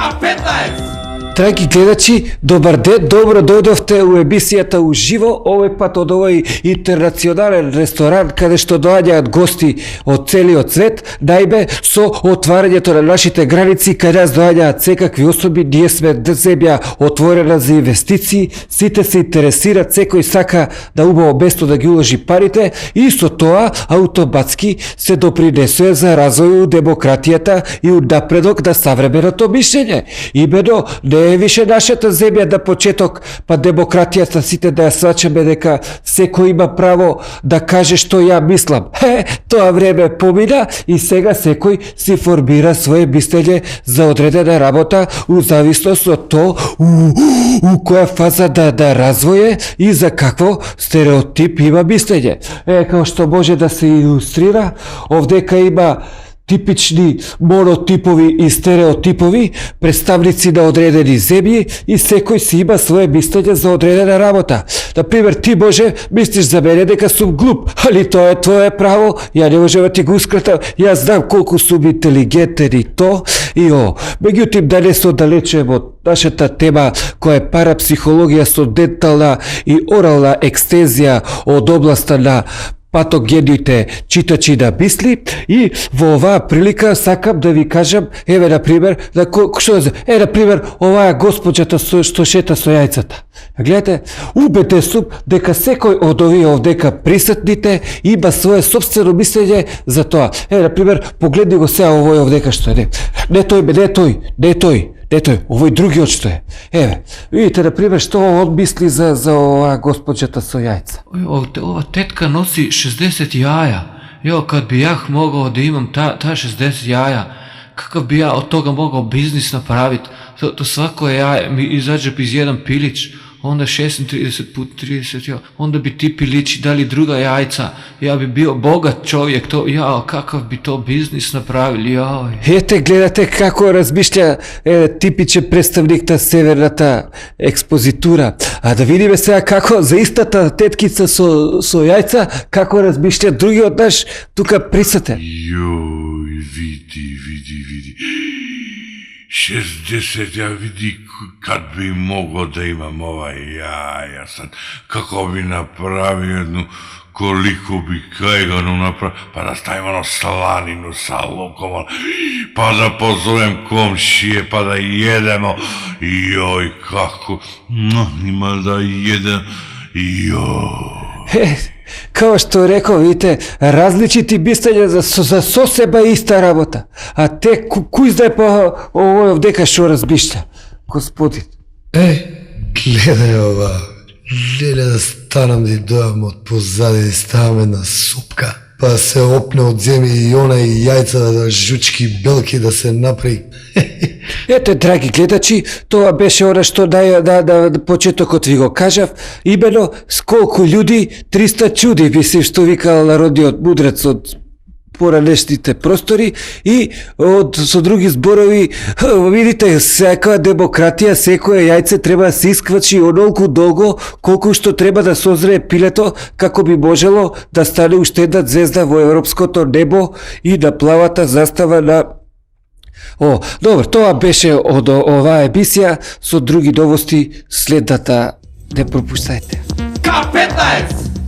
K15! Драги гледачи, добар ден, добро дојдовте у емисијата Уживо, овој пат од овој интернационален ресторан каде што доаѓаат гости од целиот свет. Најме, со отварањето на нашите граници кај нас доаѓаат секакви особи, ние сме земја отворена за инвестиции, сите се интересираат, секој сака да убаво место да ги уложи парите и со тоа автоматски се допринесува за развој демократијата и напредок на savremeното мишљење. Имено не е више нашата земја на почеток, па демократијата сите да ја свачаме дека секој има право да каже што ја мислам. Тоа време помина и сега секој си формира свое мислење за одредена работа у зависност од тоа у која фаза да развоје и за какво стереотип има мислење. Како што може да се илустрира, овдека има типични монотипови и стереотипови представници на одредени земји и секој си има свое мислење за одредена работа. Например, ти може мислиш за мене дека сум глуп, али тоа е твое право, ја не можем да ти го ускратам, јас знам колку сум интелигентен и то и о. Меѓутоа, да не се оддалечуваме од нашата тема која е парапсихологија со дентална и орална екстензија од областа на патогените читачи на мисли, и во оваа прилика сакам да ви кажам, еве например, например, оваа госпоđата што шета со јајцата. Гледате, убеден сум дека секој од овие овдека присутните има свое собствено мислење за тоа. Например, погледни го сега овој овдека што е. Не тој, овој другиот што е. Видите, например, што он мисли за оваа госпоđата со јајца. Ова тетка носи 60 јаја. Кад би јах могao да имам та 60 јаја, какав би ја од тога могao бизнис направит? То свако јаје ми изаđe из jedan pilić, onda 36 put 30, onda bi ti pilići dali druga jajca, ja bi bio bogat čovjek, kakav bi to biznis napravili, Ете, гледате како размишља типичен представник на северната експозитура. А да видиме сега како за истата теткица со јајца, како размишља другиот наш тука присутен. Види. 60, ја види кад би мого да имам ова јаја сад, како би направи едну, колико би кајгану направи, па да ставим оно сланину са луком, па да позовем комшије, па да једемо, како, има да једем, Као што рекол, видите, различити мислења за сосеба иста работа. А те, кој знае па овој овдека што размишља? Господин. Гледај ова. Леле да станам да дојам од позади и ставам една супка. Па се опне од земја и она и јајца да жучки белки да се направи. Ете, драги гледачи, тоа беше она што на почетокот ви го кажав, имено сколку људи, 300 чуди, мислим што викал народниот мудрец од поранешните простори, и со други зборови, видите, секоја демократија, секоја јајце треба да се исквачи онолку долго колку што треба да созрее пилето како би можело да стане уште една звезда во европското небо и на плавата застава на... Добро, тоа беше од оваа емисија, со други новости следната, не пропуштајте. K15!